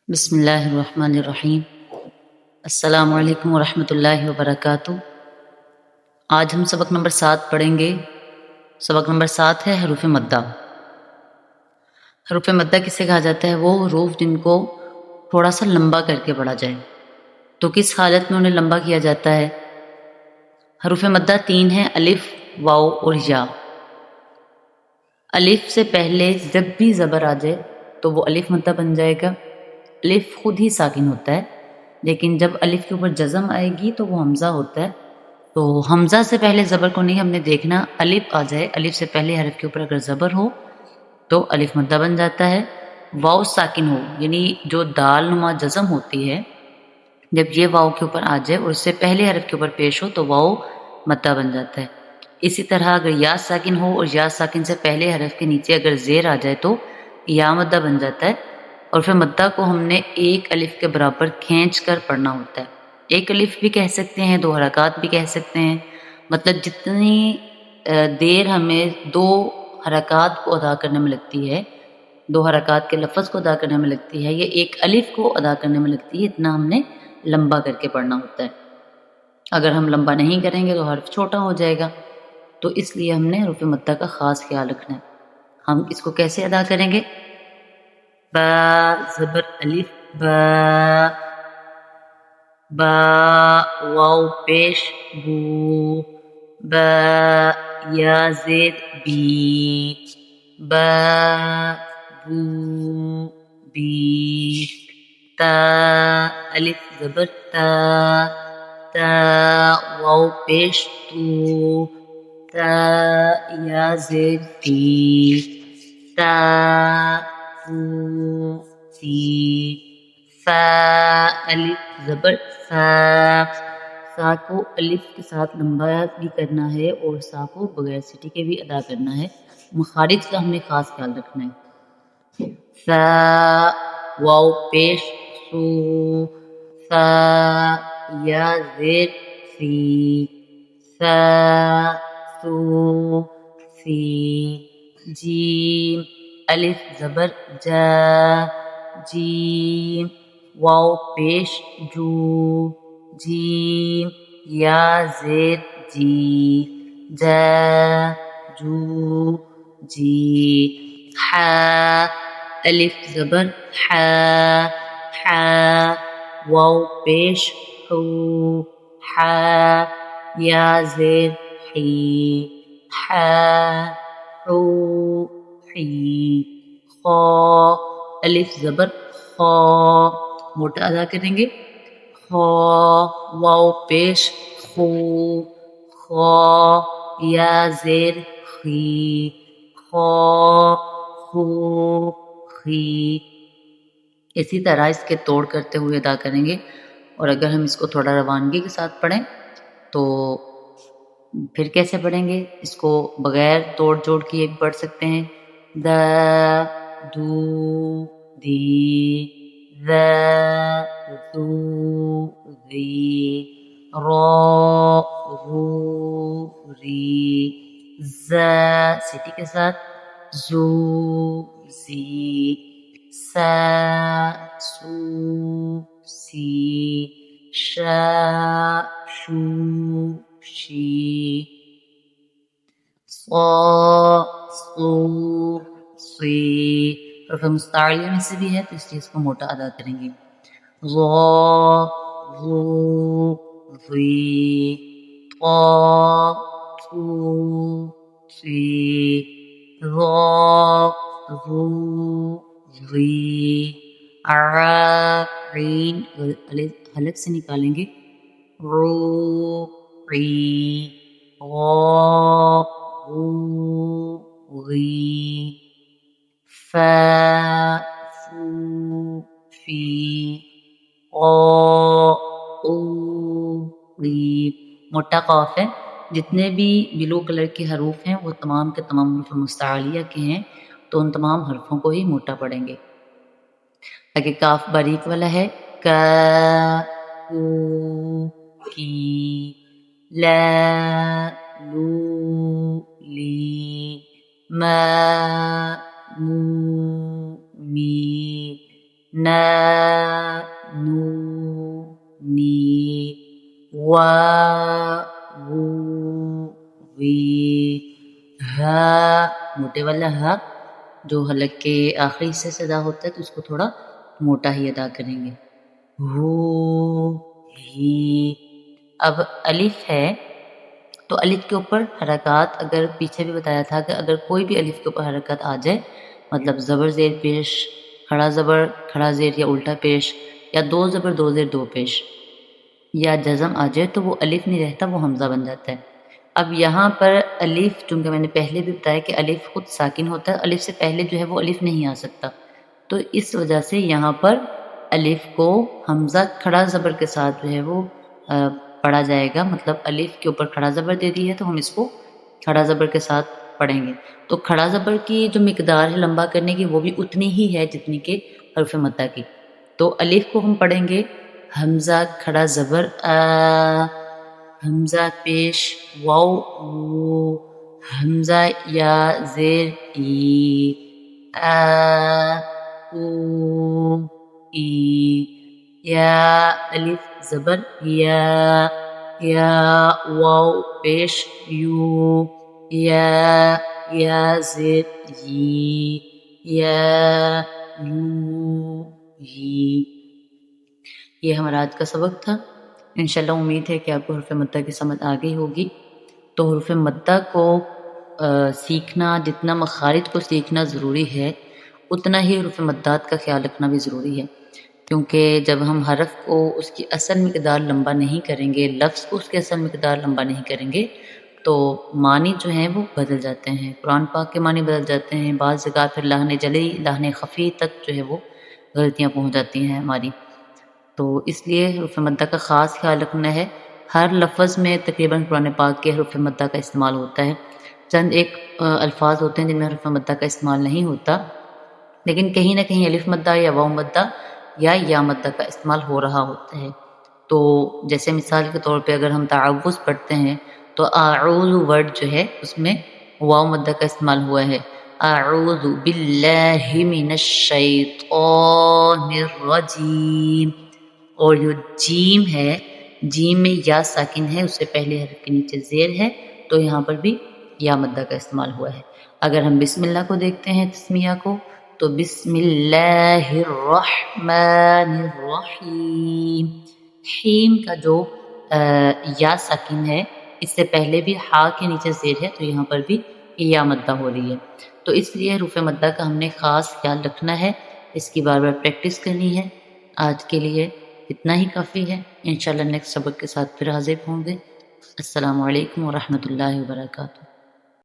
بسم اللہ الرحمن الرحیم۔ السلام علیکم ورحمۃ اللہ وبرکاتہ۔ آج ہم سبق نمبر 7 پڑھیں گے۔ سبق نمبر 7 ہے حروف مدہ۔ حروف مدہ کسے کہا جاتا ہے؟ وہ حروف جن کو تھوڑا سا لمبا کر کے پڑھا جائے۔ تو کس حالت میں انہیں لمبا کیا جاتا ہے؟ حروف مدہ 3 ہیں: الف، واو اور یا۔ الف سے پہلے جب بھی زبر آ جائے تو وہ الف مدہ بن جائے گا۔ الف خود ہی ساکن ہوتا ہے، لیکن جب الف کے اوپر جزم آئے گی تو وہ حمزہ ہوتا ہے۔ تو حمزہ سے پہلے زبر کو نہیں ہم نے دیکھنا، الف آ جائے، الف سے پہلے حرف کے اوپر اگر زبر ہو تو الف مدہ بن جاتا ہے۔ واو ساکن ہو، یعنی جو دال نما جزم ہوتی ہے، جب یہ واو کے اوپر آ جائے اور اس سے پہلے حرف کے اوپر پیش ہو تو واو مدہ بن جاتا ہے۔ اسی طرح اگر یا ساکن ہو اور یا ساکن سے پہلے حرف کے نیچے اگر زیر آ جائے تو یا مدہ بن جاتا ہے۔ اور پھر مدہ کو ہم نے ایک الف کے برابر کھینچ کر پڑھنا ہوتا ہے۔ ایک الف بھی کہہ سکتے ہیں، 2 حرکات بھی کہہ سکتے ہیں، مطلب جتنی دیر ہمیں 2 حرکات کو ادا کرنے میں لگتی ہے، 2 حرکات کے لفظ کو ادا کرنے میں لگتی ہے، یا ایک الف کو ادا کرنے میں لگتی ہے، اتنا ہم نے لمبا کر کے پڑھنا ہوتا ہے۔ اگر ہم لمبا نہیں کریں گے تو حرف چھوٹا ہو جائے گا، تو اس لیے ہم نے حروف مدہ کا خاص خیال رکھنا ہے۔ ہم اس کو کیسے ادا کریں گے؟ با زبر الف با، با واو پیش بو، با یا زید بی، با بو بی، تا الف زبر تا، تا واو پیش تو، تا یا زید تی، تا فو تی، فا الف زبر فا، سا کو الف کے ساتھ لمبا بھی کرنا ہے اور سا کو بغیر سٹی کے بھی ادا کرنا ہے۔ مخارج کا ہمیں خاص خیال رکھنا ہے۔ فا واو پیش سو، فا یا زیر فی، فا سو فی، جیم الف زبر جا، جیم واو پیش جو، جیم یا زید جی، جا جو جی، حا الف زبر حا، حا واو پیش حو، حا یا زید حی، حا حو حی، خا الف زبر خا، موٹا ادا کریں گے، خا واو پیش خو، خا یا زیر خی، خا خو خی۔ اسی طرح اس کے توڑ کرتے ہوئے ادا کریں گے، اور اگر ہم اس کو تھوڑا روانگی کے ساتھ پڑھیں تو پھر کیسے پڑھیں گے؟ اس کو بغیر توڑ جوڑ کیے بھی پڑھ سکتے ہیں۔ دا دو دی، ذا ذو ذی، را رو ری، زا سٹی کے ساتھ زو زی، سا سو سی، شا شو شی، صا صو صی۔ حروف مستعلیہ میں سے بھی ہے تو اس چیز کو موٹا ادا کریں گے۔ ظا ظو ظی، طا طو طی، ظا ظو ظی، عا عین حلق سے نکالیں گے، رو عی، غا غو غی، فا فو فی، قا قو قی۔ موٹا قاف ہے، جتنے بھی بلو کلر کے حروف ہیں وہ تمام کے تمام حروف مستعلیہ کے ہیں، تو ان تمام حرفوں کو ہی موٹا پڑھیں گے۔ اگر کاف باریک والا ہے، کا کو کی، لا لو لی، ما مو می، نا نو نی وا وو وی ہا موٹے والا ہا جو حلق کے آخری حصے سے ادا ہوتا ہے تو اس کو تھوڑا موٹا ہی ادا کریں گے. ہو ہی. اب الف ہے تو الف کے اوپر حرکات اگر پیچھے بھی بتایا تھا کہ اگر کوئی بھی الف کے اوپر حرکت آ جائے مطلب زبر زیر پیش کھڑا زبر کھڑا زیر یا الٹا پیش یا دو زبر دو زیر دو پیش یا جزم آ جائے تو وہ الف نہیں رہتا وہ حمزہ بن جاتا ہے. اب یہاں پر الف چونکہ میں نے پہلے بھی بتایا کہ الف خود ساکن ہوتا ہے الف سے پہلے جو ہے وہ الف نہیں آ سکتا تو اس وجہ سے یہاں پر الف کو حمزہ کھڑا زبر کے ساتھ جو ہے وہ پڑھا جائے گا مطلب الف کے اوپر کھڑا زبر دے دی ہے تو ہم اس کو کھڑا زبر کے ساتھ پڑھیں گے. تو کھڑا زبر کی جو مقدار ہے لمبا کرنے کی وہ بھی اتنی ہی ہے جتنی کہ حرف مدہ کی. تو الف کو ہم پڑھیں گے حمزہ کھڑا زبر آ حمزہ پیش واو وو حمزہ یا زیر ای آ او ای یا الف زبر یا واو پیش یو یا زیر ی یا یو ہی. یہ ہمارا آج کا سبق تھا. انشاءاللہ امید ہے کہ آپ کو حروف مدہ کی سمجھ آ گئی ہوگی. تو حروف مدہ کو سیکھنا جتنا مخارج کو سیکھنا ضروری ہے اتنا ہی حروف مدات کا خیال رکھنا بھی ضروری ہے کیونکہ جب ہم حرف کو اس کی اصل مقدار لمبا نہیں کریں گے لفظ کو اس کی اصل مقدار لمبا نہیں کریں گے تو معنی جو ہیں وہ بدل جاتے ہیں. قرآن پاک کے معنی بدل جاتے ہیں بعض جگہ پھر لحن جلی لحن خفی تک جو ہے وہ غلطیاں پہنچ جاتی ہیں ہماری. تو اس لیے حروف مدہ کا خاص خیال رکھنا ہے. ہر لفظ میں تقریباً قرآن پاک کے حروف مدہ کا استعمال ہوتا ہے. چند ایک الفاظ ہوتے ہیں جن میں حروف مدہ کا استعمال نہیں ہوتا لیکن کہیں نہ کہیں الف مدہ یا واو مدہ یا مدہ کا استعمال ہو رہا ہوتا ہے. تو جیسے مثال کے طور پہ اگر ہم تعوذ پڑھتے ہیں تو اعوذ ورڈ جو ہے اس میں واو مدہ کا استعمال ہوا ہے. اعوذ باللہ من الشیطان الرجیم. اور جو جیم ہے جیم میں یا ساکن ہے اس سے پہلے حرف کے نیچے زیر ہے تو یہاں پر بھی یا مدہ کا استعمال ہوا ہے. اگر ہم بسم اللہ کو دیکھتے ہیں تسمیہ کو تو بسم اللہ الرحمن الرحیم. حیم کا جو یا ساکن ہے اس سے پہلے بھی ہا کے نیچے زیر ہے تو یہاں پر بھی یا مدہ ہو رہی ہے. تو اس لیے حروف مدہ کا ہم نے خاص خیال رکھنا ہے اس کی بار بار پریکٹس کرنی ہے. آج کے لیے اتنا ہی کافی ہے. انشاءاللہ نیکسٹ سبق کے ساتھ پھر حاضر ہوں گے. السلام علیکم ورحمۃ اللہ وبرکاتہ.